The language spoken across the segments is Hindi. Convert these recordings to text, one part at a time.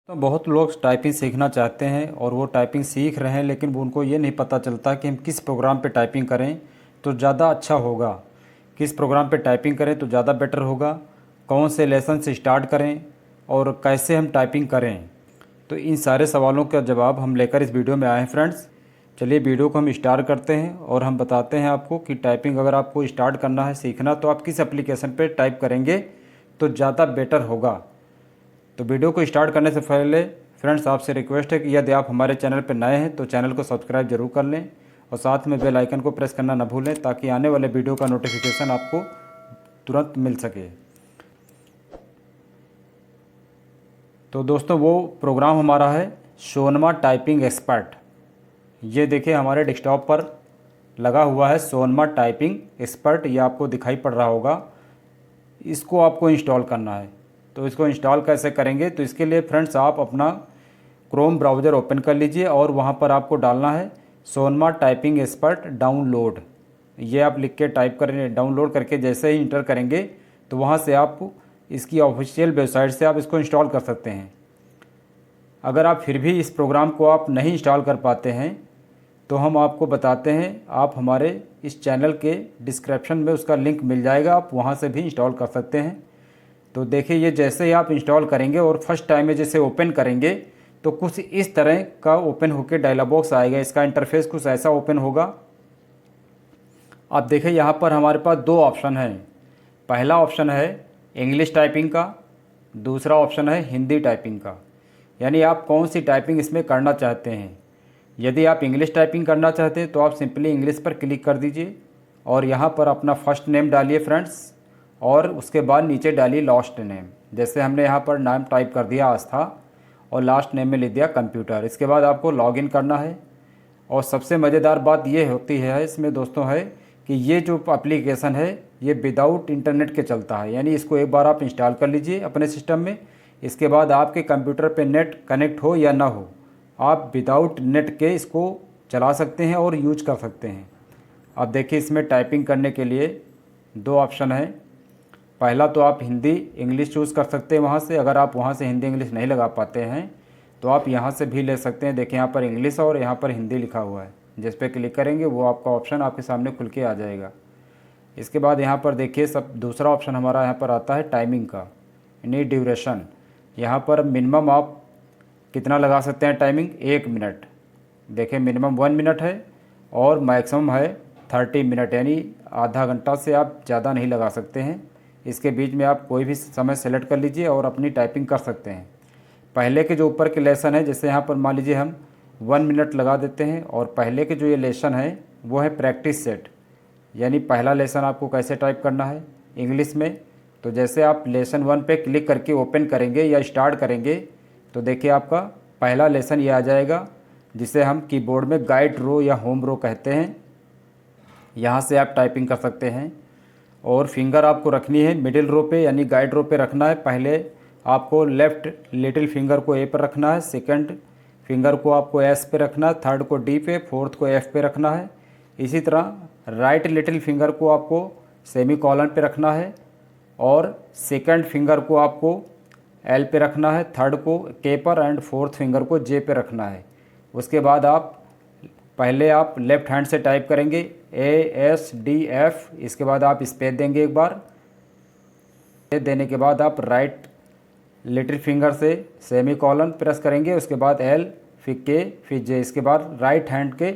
तो बहुत लोग टाइपिंग सीखना चाहते हैं और वो टाइपिंग सीख रहे हैं, लेकिन वो उनको ये नहीं पता चलता कि हम किस प्रोग्राम पे टाइपिंग करें तो ज़्यादा अच्छा होगा, किस प्रोग्राम पे टाइपिंग करें तो ज़्यादा बेटर होगा, कौन से लेसन से स्टार्ट करें और कैसे हम टाइपिंग करें। तो इन सारे सवालों का जवाब हम लेकर इस वीडियो में आए हैं फ्रेंड्स। चलिए वीडियो को हम स्टार्ट करते हैं और हम बताते हैं आपको कि टाइपिंग अगर आपको स्टार्ट करना है, सीखना, तो आप किस एप्लीकेशन पे टाइप करेंगे तो ज़्यादा बेटर होगा। तो वीडियो को स्टार्ट करने से पहले फ्रेंड्स आपसे रिक्वेस्ट है कि यदि आप हमारे चैनल पर नए हैं तो चैनल को सब्सक्राइब जरूर कर लें और साथ में बेल आइकन को प्रेस करना न भूलें ताकि आने वाले वीडियो का नोटिफिकेशन आपको तुरंत मिल सके। तो दोस्तों वो प्रोग्राम हमारा है सोनमा टाइपिंग एक्सपर्ट। ये देखिए हमारे डेस्कटॉप पर लगा हुआ है सोनमा टाइपिंग एक्सपर्ट, ये आपको दिखाई पड़ रहा होगा। इसको आपको इंस्टॉल करना है। तो इसको इंस्टॉल कैसे करेंगे, तो इसके लिए फ्रेंड्स आप अपना क्रोम ब्राउज़र ओपन कर लीजिए और वहाँ पर आपको डालना है सोनमा टाइपिंग एक्सपर्ट डाउनलोड। ये आप लिख के टाइप करें, डाउनलोड करके जैसे ही इंटर करेंगे तो वहाँ से आप इसकी ऑफिशियल वेबसाइट से आप इसको इंस्टॉल कर सकते हैं। अगर आप फिर भी इस प्रोग्राम को आप नहीं इंस्टॉल कर पाते हैं तो हम आपको बताते हैं, आप हमारे इस चैनल के डिस्क्रिप्शन में उसका लिंक मिल जाएगा, आप वहाँ से भी इंस्टॉल कर सकते हैं। तो देखिए ये जैसे ही आप इंस्टॉल करेंगे और फर्स्ट टाइम में जैसे ओपन करेंगे तो कुछ इस तरह का ओपन होकर डायलॉग बॉक्स आएगा। इसका इंटरफेस कुछ ऐसा ओपन होगा। आप देखिए यहाँ पर हमारे पास दो ऑप्शन हैं। पहला ऑप्शन है इंग्लिश टाइपिंग का, दूसरा ऑप्शन है हिंदी टाइपिंग का। यानी आप कौन सी टाइपिंग इसमें करना चाहते हैं। यदि आप इंग्लिश टाइपिंग करना चाहते हैं तो आप सिंपली इंग्लिश पर क्लिक कर दीजिए और यहाँ पर अपना फर्स्ट नेम डालिए फ्रेंड्स और उसके बाद नीचे डालिए लास्ट नेम। जैसे हमने यहाँ पर नाम टाइप कर दिया आस्था और लास्ट नेम में लिख दिया कंप्यूटर। इसके बाद आपको लॉगिन करना है। और सबसे मज़ेदार बात ये होती है इसमें दोस्तों है कि ये जो एप्लीकेशन है ये विदाउट इंटरनेट के चलता है। यानी इसको एक बार आप इंस्टॉल कर लीजिए अपने सिस्टम में। इसके बाद आपके कंप्यूटर पे नेट कनेक्ट हो या ना हो, आप विदाउट नेट के इसको चला सकते हैं और यूज कर सकते हैं। अब देखिए इसमें टाइपिंग करने के लिए दो ऑप्शन है। पहला तो आप हिंदी इंग्लिश चूज़ कर सकते हैं वहाँ से। अगर आप वहाँ से हिंदी इंग्लिश नहीं लगा पाते हैं तो आप यहाँ से भी ले सकते हैं। देखिए यहाँ पर इंग्लिश और यहाँ पर हिंदी लिखा हुआ है। जिस पे क्लिक करेंगे वो आपका ऑप्शन आपके सामने खुल के आ जाएगा। इसके बाद यहाँ पर देखिए सब दूसरा ऑप्शन हमारा यहाँ पर आता है टाइमिंग का, यानी ड्यूरेशन। यहाँ पर मिनिमम आप कितना लगा सकते हैं टाइमिंग, 1 मिनट। देखिए मिनिमम 1 मिनट है और मैक्सिमम है 30 मिनट, यानी आधा घंटा से आप ज़्यादा नहीं लगा सकते हैं। इसके बीच में आप कोई भी समय सेलेक्ट कर लीजिए और अपनी टाइपिंग कर सकते हैं। पहले के जो ऊपर के लेसन है, जैसे यहाँ पर मान लीजिए हम 1 मिनट लगा देते हैं और पहले के जो ये लेसन है वो है प्रैक्टिस सेट। यानी पहला लेसन आपको कैसे टाइप करना है इंग्लिश में। तो जैसे आप लेसन 1 पे क्लिक करके ओपन करेंगे या स्टार्ट करेंगे तो देखिए आपका पहला लेसन ये आ जाएगा, जिसे हम कीबोर्ड में गाइड रो या होम रो कहते हैं। यहाँ से आप टाइपिंग कर सकते हैं और फिंगर आपको रखनी है मिडिल रो पे, यानी गाइड रो पे रखना है। पहले आपको लेफ़्ट लिटिल फिंगर को ए पर रखना है, सेकंड फिंगर को आपको एस पे रखना है, थर्ड को डी पे, फोर्थ को एफ पे रखना है। इसी तरह राइट लिटिल फिंगर को आपको सेमी कॉलन पे रखना है और सेकंड फिंगर को आपको एल पे रखना है, थर्ड को के पर एंड फोर्थ फिंगर को जे पे रखना है। उसके बाद आप पहले आप लेफ़्ट हैंड से टाइप करेंगे ASDF। इसके बाद आप स्पेस देंगे एक बार। देने के बाद आप राइट लिटिल फिंगर से सेमी कॉलन प्रेस करेंगे। उसके बाद L, फिर K, फिर J। इसके बाद राइट हैंड के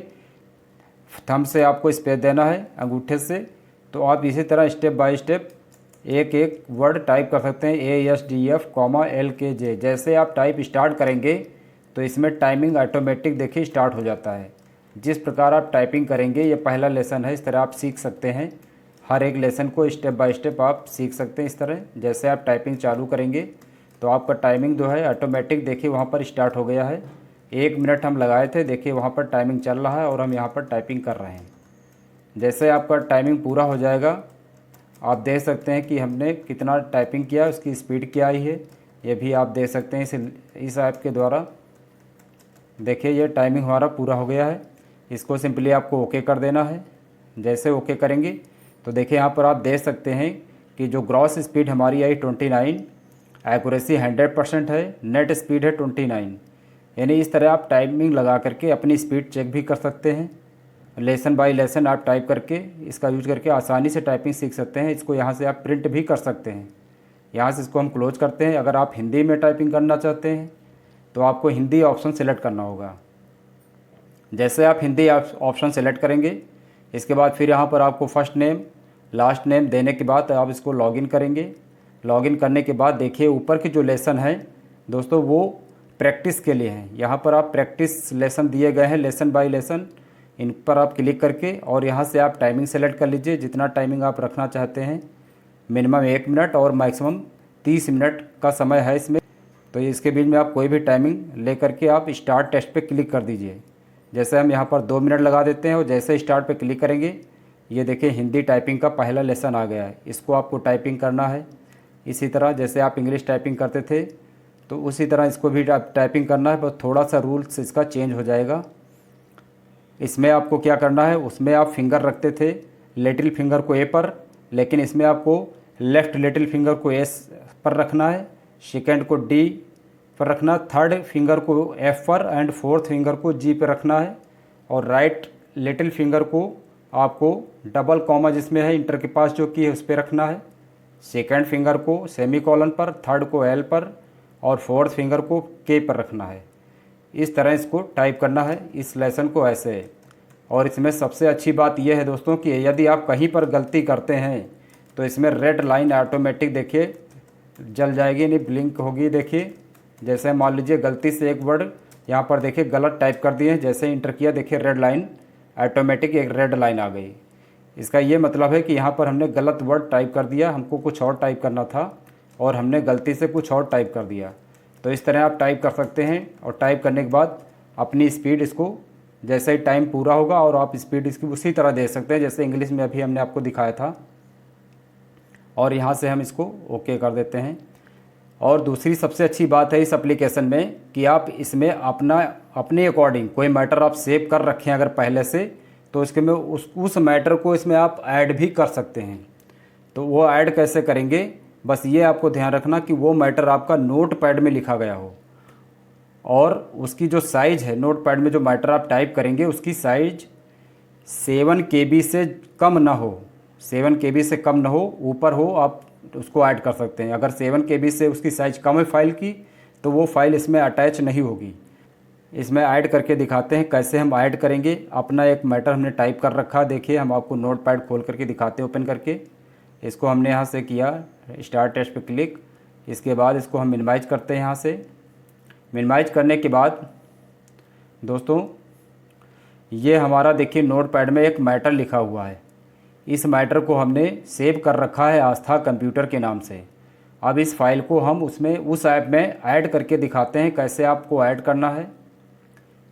थंब से आपको स्पेस देना है अंगूठे से। तो आप इसी तरह स्टेप बाय स्टेप एक एक वर्ड टाइप कर सकते हैं ASDF, LKJ। जैसे आप टाइप स्टार्ट करेंगे तो इसमें टाइमिंग ऑटोमेटिक देखिए स्टार्ट हो जाता है। जिस प्रकार आप टाइपिंग करेंगे, ये पहला लेसन है, इस तरह आप सीख सकते हैं। हर एक लेसन को स्टेप बाय स्टेप आप सीख सकते हैं इस तरह। जैसे आप टाइपिंग चालू करेंगे तो आपका टाइमिंग जो है ऑटोमेटिक देखिए वहाँ पर स्टार्ट हो गया है। 1 मिनट हम लगाए थे, देखिए वहाँ पर टाइमिंग चल रहा है और हम यहाँ पर टाइपिंग कर रहे हैं। जैसे आपका टाइमिंग पूरा हो जाएगा आप देख सकते हैं कि हमने कितना टाइपिंग किया, उसकी स्पीड क्या आई है, ये भी आप देख सकते हैं इस ऐप के द्वारा। देखिए ये टाइमिंग हमारा पूरा हो गया है। इसको सिंपली आपको ओके कर देना है। जैसे ओके करेंगे तो देखिए यहाँ पर आप देख सकते हैं कि जो ग्रॉस स्पीड हमारी आई 29 एक्यूरेसी 100% है, नेट स्पीड है 29। यानी इस तरह आप टाइमिंग लगा करके अपनी स्पीड चेक भी कर सकते हैं। लेसन बाय लेसन आप टाइप करके इसका यूज करके आसानी से टाइपिंग सीख सकते हैं। इसको यहाँ से आप प्रिंट भी कर सकते हैं। यहाँ से इसको हम क्लोज करते हैं। अगर आप हिंदी में टाइपिंग करना चाहते हैं तो आपको हिंदी ऑप्शन सेलेक्ट करना होगा। जैसे आप हिंदी ऑप्शन सेलेक्ट करेंगे, इसके बाद फिर यहाँ पर आपको फर्स्ट नेम लास्ट नेम देने के बाद आप इसको लॉगिन करेंगे। लॉगिन करने के बाद देखिए ऊपर के जो लेसन हैं दोस्तों वो प्रैक्टिस के लिए हैं। यहाँ पर आप प्रैक्टिस लेसन दिए गए हैं, लेसन बाय लेसन, इन पर आप क्लिक करके और यहाँ से आप टाइमिंग सेलेक्ट कर लीजिए। जितना टाइमिंग आप रखना चाहते हैं, मिनिमम 1 मिनट और मैक्सिमम 30 मिनट का समय है इसमें। तो इसके बीच में आप कोई भी टाइमिंग ले करके आप स्टार्ट टेस्ट पे क्लिक कर दीजिए। जैसे हम यहाँ पर 2 मिनट लगा देते हैं और जैसे स्टार्ट पे क्लिक करेंगे ये देखिए हिंदी टाइपिंग का पहला लेसन आ गया है। इसको आपको टाइपिंग करना है। इसी तरह जैसे आप इंग्लिश टाइपिंग करते थे तो उसी तरह इसको भी टाइपिंग करना है, बस थोड़ा सा रूल्स इसका चेंज हो जाएगा। इसमें आपको क्या करना है, उसमें आप फिंगर रखते थे लिटिल फिंगर को ए पर, लेकिन इसमें आपको लेफ़्ट लिटिल फिंगर को एस पर रखना है, सेकेंड को डी पर रखना, थर्ड फिंगर को एफ पर एंड फोर्थ फिंगर को जी पर रखना है, और राइट लिटिल फिंगर को आपको डबल कॉमा जिसमें है इंटर के पास जो की है उस पर रखना है, सेकेंड फिंगर को सेमी कॉलन पर, थर्ड को एल पर और फोर्थ फिंगर को के पर रखना है। इस तरह इसको टाइप करना है इस लेसन को ऐसे। और इसमें सबसे अच्छी बात यह है दोस्तों कि यदि आप कहीं पर गलती करते हैं तो इसमें रेड लाइन ऑटोमेटिक देखिए जल जाएगी, नहीं ब्लिंक होगी। देखिए जैसे मान लीजिए गलती से एक वर्ड यहाँ पर देखिए गलत टाइप कर दिए, जैसे इंटर किया देखिए रेड लाइन ऑटोमेटिक एक रेड लाइन आ गई। इसका ये मतलब है कि यहाँ पर हमने गलत वर्ड टाइप कर दिया, हमको कुछ और टाइप करना था और हमने गलती से कुछ और टाइप कर दिया। तो इस तरह आप टाइप कर सकते हैं और टाइप करने के बाद अपनी स्पीड इसको जैसे ही टाइम पूरा होगा और आप स्पीड इसकी उसी तरह दे सकते हैं जैसे इंग्लिश में अभी हमने आपको दिखाया था। और यहाँ से हम इसको ओके कर देते हैं। और दूसरी सबसे अच्छी बात है इस एप्लीकेशन में कि आप इसमें अपने अकॉर्डिंग कोई मैटर आप सेव कर रखें अगर पहले से, तो इसके में उस मैटर को इसमें आप ऐड भी कर सकते हैं। तो वो ऐड कैसे करेंगे, बस ये आपको ध्यान रखना कि वो मैटर आपका नोट पैड में लिखा गया हो और उसकी जो साइज़ है नोट पैड में जो मैटर आप टाइप करेंगे उसकी साइज़ 7 KB से कम ना हो, 7 KB से कम ना हो, ऊपर हो, आप उसको ऐड कर सकते हैं। अगर 7 KB से उसकी साइज़ कम है फाइल की तो वो फाइल इसमें अटैच नहीं होगी। इसमें ऐड करके दिखाते हैं कैसे हम ऐड करेंगे। अपना एक मैटर हमने टाइप कर रखा, देखिए हम आपको नोट पैड खोल करके दिखाते हैं ओपन करके। इसको हमने यहाँ से किया स्टार्ट टेस्ट पे क्लिक, इसके बाद इसको हम मिनिमाइज करते हैं। यहाँ से मिनिमाइज करने के बाद दोस्तों ये हमारा देखिए नोट पैड में एक मैटर लिखा हुआ है। इस मैटर को हमने सेव कर रखा है आस्था कंप्यूटर के नाम से। अब इस फाइल को हम उसमें उस ऐप में ऐड करके दिखाते हैं कैसे आपको ऐड करना है।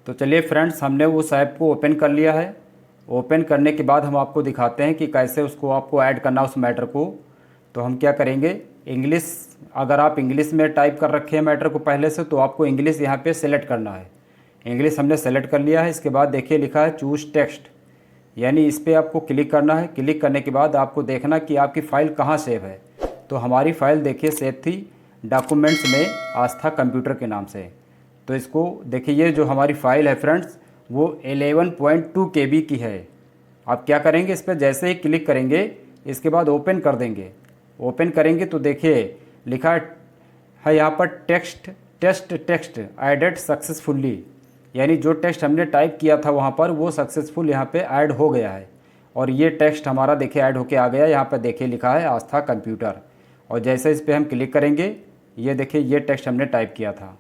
तो चलिए फ्रेंड्स, हमने उस ऐप को ओपन कर लिया है। ओपन करने के बाद हम आपको दिखाते हैं कि कैसे उसको आपको ऐड करना उस मैटर को। तो हम क्या करेंगे, इंग्लिश, अगर आप इंग्लिश में टाइप कर रखे हैं मैटर को पहले से तो आपको इंग्लिश यहाँ पे सेलेक्ट करना है। इंग्लिश हमने सेलेक्ट कर लिया है। इसके बाद देखिए लिखा है चूज़ टेक्स्ट, यानी इस पर आपको क्लिक करना है। क्लिक करने के बाद आपको देखना कि आपकी फ़ाइल कहाँ सेव है। तो हमारी फ़ाइल देखिए सेव थी डॉक्यूमेंट्स में आस्था कंप्यूटर के नाम से। तो इसको देखिए ये जो हमारी फ़ाइल है फ्रेंड्स वो 11.2 KB की है। आप क्या करेंगे, इस पर जैसे ही क्लिक करेंगे इसके बाद ओपन कर देंगे। ओपन करेंगे तो देखिए लिखा है यहाँ पर टेक्स्ट एडेड सक्सेसफुली, यानी जो टेक्स्ट हमने टाइप किया था वहाँ पर वो सक्सेसफुल यहाँ पे ऐड हो गया है। और ये टेक्स्ट हमारा देखिए ऐड होके आ गया। यहाँ पर देखिए लिखा है आस्था कंप्यूटर, और जैसे इस पर हम क्लिक करेंगे ये देखिए ये टेक्स्ट हमने टाइप किया था।